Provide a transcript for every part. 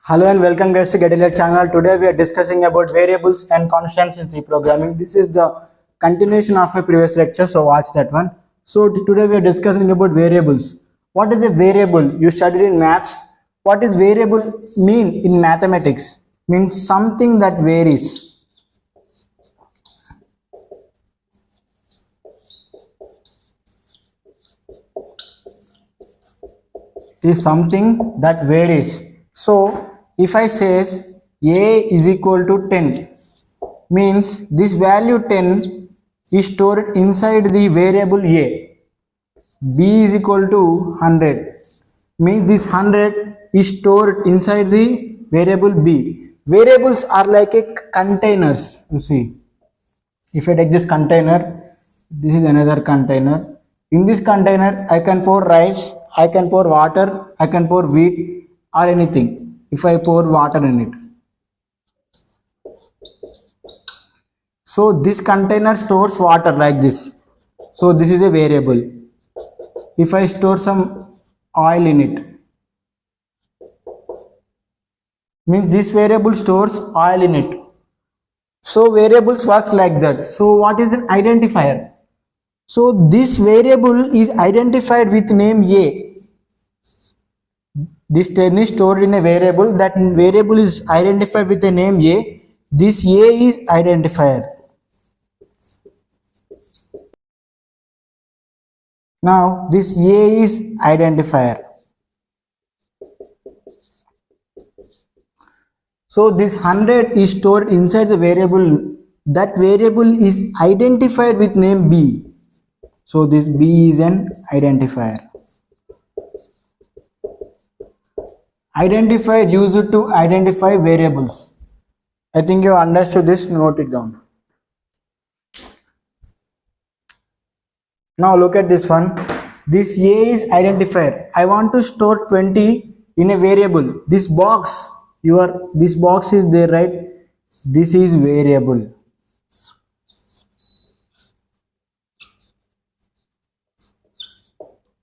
Hello and welcome guys to Get channel. Today we are discussing about variables and constants in C programming. This is the continuation of a previous lecture, so watch that one. So today we are discussing about variables. What is a variable? You studied in maths. What is variable mean in mathematics? Means something that varies. Is something that varies. So if I says a is equal to 10, means this value 10 is stored inside the variable a. B is equal to 100, means this 100 is stored inside the variable b. Variables are like a containers. You see, if I take this container, this is another container. In this container I can pour rice, I can pour water, I can pour wheat or anything. If I pour water in it, so this container stores water like this. So this is a variable. If I store some oil in it, means this variable stores oil in it. So variables works like that. So what is an identifier? So this variable is identified with name a. This 10 is stored in a variable. That variable is identified with the name a. This a is identifier. Now this a is identifier. So this 100 is stored inside the variable. That variable is identified with name b. So this b is an identifier. Identifier used to identify variables. I think you understood this. Note it down. Now look at this one. This a is identifier. I want to store 20 in a variable. This box, this box is there, right? This is variable.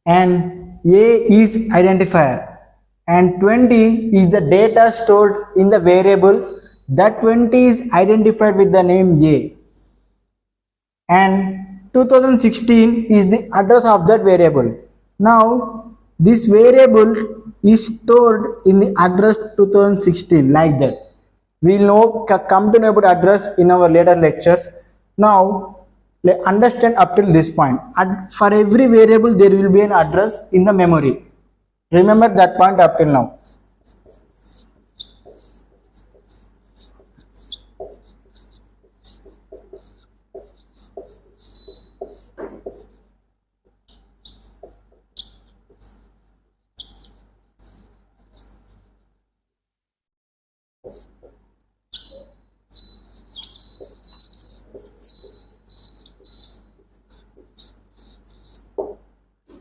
And a is identifier. And 20 is the data stored in the variable. That 20 is identified with the name a. And 2016 is the address of that variable. Now this variable is stored in the address 2016 like that. We will come to know about address in our later lectures. Now understand up till this point. For every variable there will be an address in the memory. Remember that point up till now.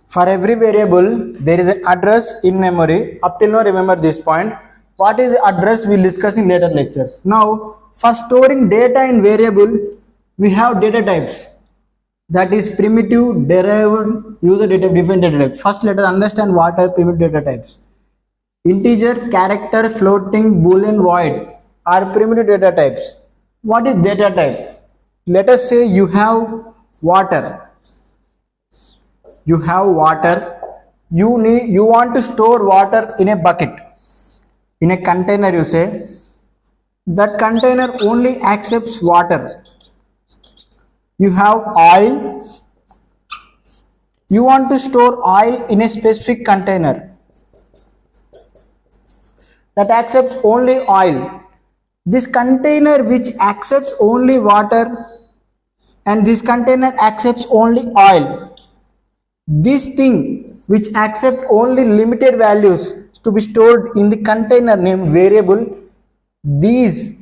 For every variable, there is an address in memory. Up till now, remember this point. What is the address? We'll discuss in later lectures. Now, for storing data in variable, we have data types. That is primitive, derived, user data, different data types. First, let us understand what are primitive data types. Integer, character, floating, boolean, void are primitive data types. What is data type? Let us say you have water. You have water. You want to store water in a bucket, in a container. You say that container only accepts water. You have oil. You want to store oil in a specific container that accepts only oil. This container which accepts only water and this container accepts only oil. This thing which accept only limited values to be stored in the container named variable, these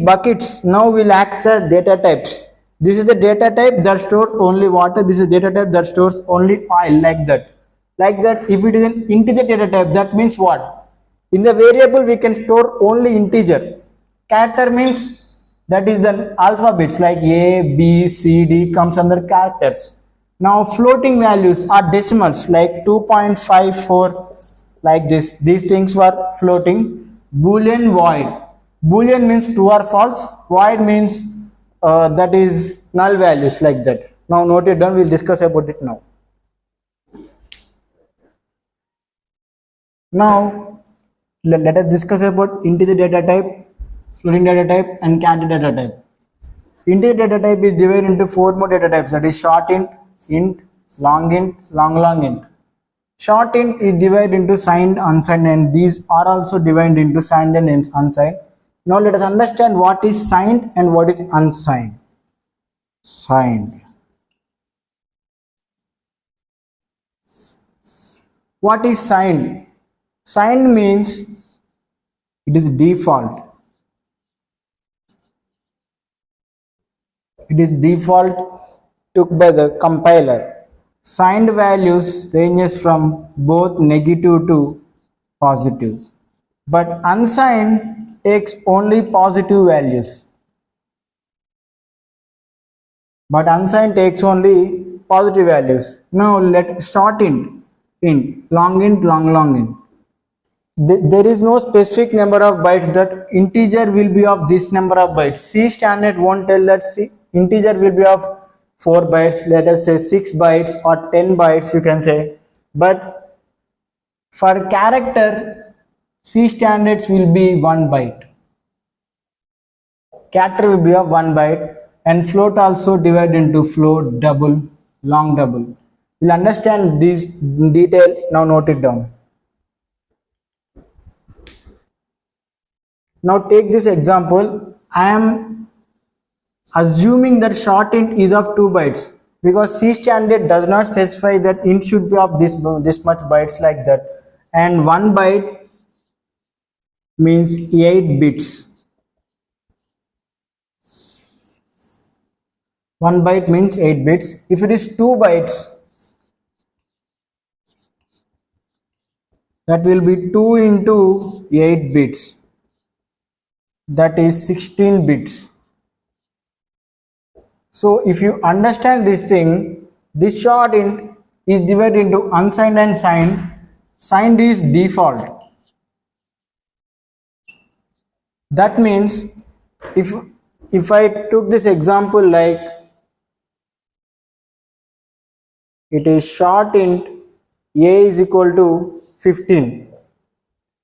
buckets now will act as data types. This is the data type that stores only water. This is data type that stores only oil, like that. Like that, if it is an integer data type, that means what? In the variable we can store only integer. Character means that is the alphabets like A, B, C, D comes under characters. Now floating values are decimals like 2.54 like this. These things were floating. Boolean void. Boolean means true or false. Void means that is null values, like that. Now note it down. We'll discuss about it now. Now let us discuss about integer data type, floating data type, and character data type. Integer data type is divided into four more data types, that is short int, long int, long int. Short int is divided into signed, unsigned, and these are also divided into signed and unsigned. Now let us understand what is signed and what is unsigned. Signed. What is signed? Signed means it is default. It is default took by the compiler. Signed values ranges from both negative to positive, but unsigned takes only positive values. But unsigned takes only positive values. Now let short int, long int, long int. There is no specific number of bytes that integer will be of this number of bytes. C standard won't tell that integer will be of 4 bytes, let us say 6 bytes or 10 bytes you can say. But for character, C standards will be 1 byte. Character will be of 1 byte, and float also divided into float, double, long double. We'll understand this in detail. Now note it down. Now take this example. I am assuming that short int is of 2 bytes because C standard does not specify that int should be of this much bytes, like that, and 1 byte means 8 bits. 1 byte means 8 bits. If it is 2 bytes, that will be 2 into 8 bits, that is 16 bits. So if you understand this thing, this short int is divided into unsigned and signed. Signed is default. That means if I took this example like it is short int a is equal to 15,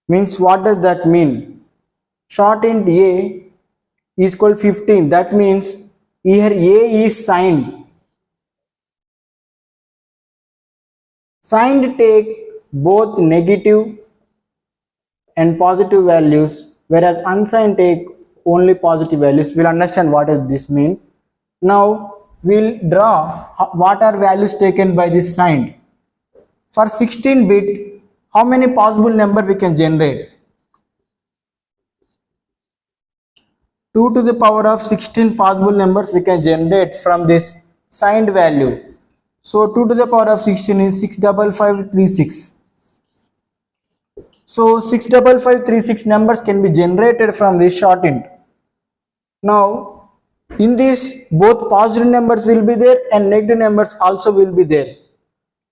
means what does that mean? Short int a is equal to 15, that means here a is signed. Signed take both negative and positive values, whereas unsigned take only positive values. We'll understand what does this mean. Now we'll draw what are values taken by this signed. For 16 bit, how many possible number we can generate? 2 to the power of 16 possible numbers we can generate from this signed value. So 2 to the power of 16 is 65536. So 65536 numbers can be generated from this short int. Now in this both positive numbers will be there and negative numbers also will be there.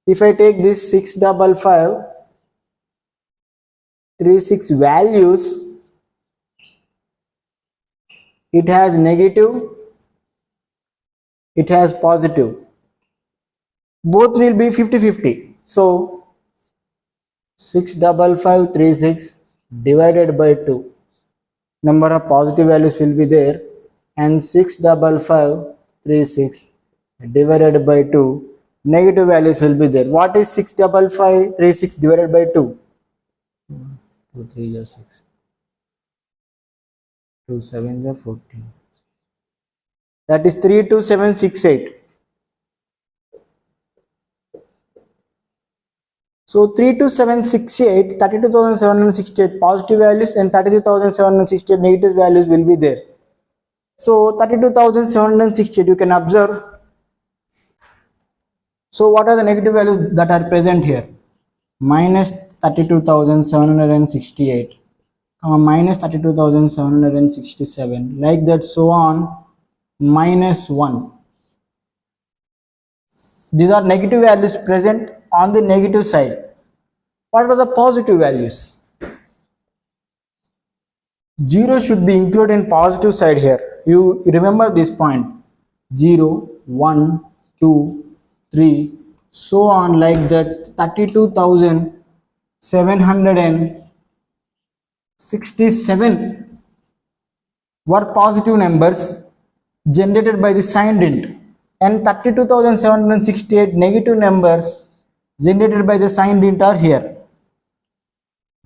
If I take this 65536 values, it has negative, it has positive, both will be 50-50. So 65536 divided by 2, number of positive values will be there, and 65536 divided by 2, negative values will be there. What is 65536 divided by 2? 2 3 is 6, 2 7 is 14, that is 32768. So 32768, 32,768 positive values and 33,768 negative values will be there. So 32,768 you can observe. So what are the negative values that are present here? Minus 32,768, minus 32,767, like that, so on, minus 1. These are negative values present on the negative side. What are the positive values? 0 should be included in positive side here. You remember this point. 0, 1, 2, 3, so on like that. 32,767 were positive numbers generated by the signed int, and 32,768 negative numbers generated by the signed int are here.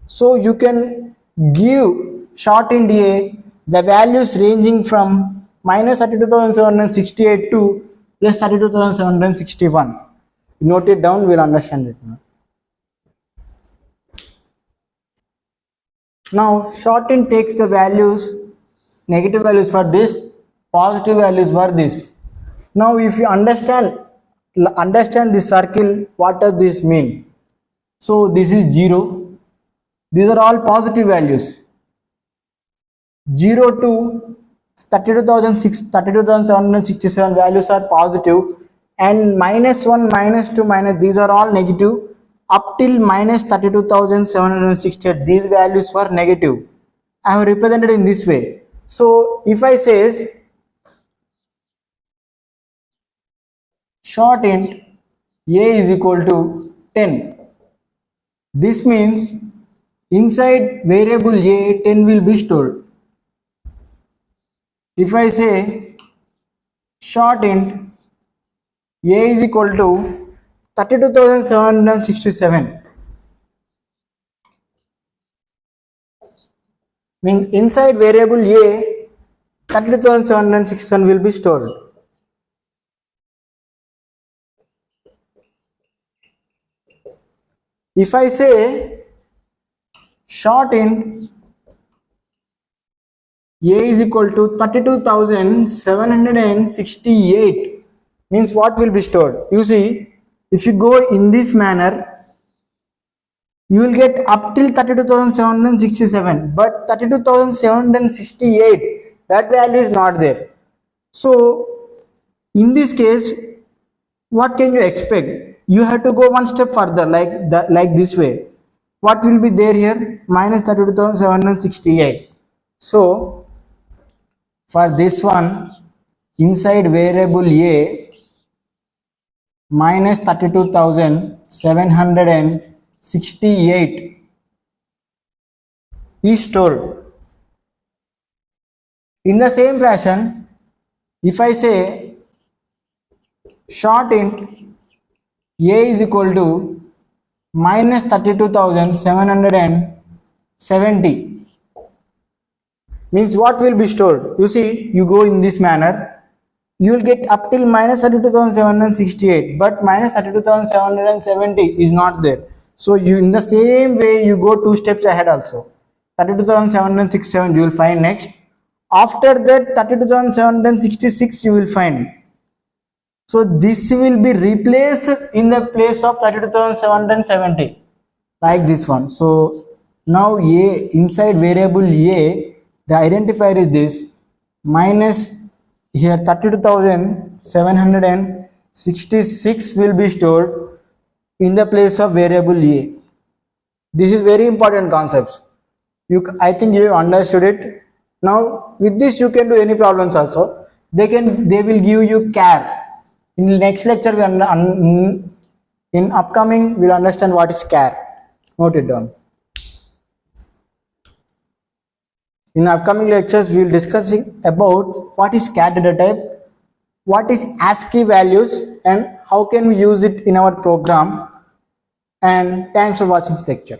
So you can give short int A the values ranging from minus 32,768 to plus 32,761. Note it down, we'll understand it now. Now short int takes the values, negative values for this, positive values for this. Now if you understand this circle, what does this mean? So this is 0. These are all positive values. 0 to 32,767 values are positive, and minus 1, minus 2, minus, these are all negative up till minus 32,768. These values were negative. I have represented in this way. So if I say short int A is equal to 10, this means inside variable A 10 will be stored. If I say short int A is equal to 32,767, means inside variable A 32,767 will be stored. If I say short int A is equal to 32,768, means what will be stored? You see, if you go in this manner, you will get up till 32,767, but 32,768, that value is not there. So in this case, what can you expect? You have to go one step further, like this way. What will be there here? Minus 32,768. So for this one, inside variable A, minus 32,768 is stored. In the same fashion, if I say short int A is equal to minus 32,770, means what will be stored? You see, you go in this manner, you will get up till minus 32,768, but minus 32,770 is not there. So you, in the same way, you go 2 steps ahead also. 32,767 you will find next. After that 32,766 you will find. So this will be replaced in the place of 32,770, like this one. So now A, inside variable A, the identifier is this, minus here 32,766 will be stored in the place of variable A. This is very important concepts. I think you understood it. Now with this you can do any problems also. They will give you char. In the next lecture, in upcoming, we'll understand what is char. Note it down. In upcoming lectures, we will discuss about what is char data type, what is ASCII values, and how can we use it in our program. And thanks for watching this lecture.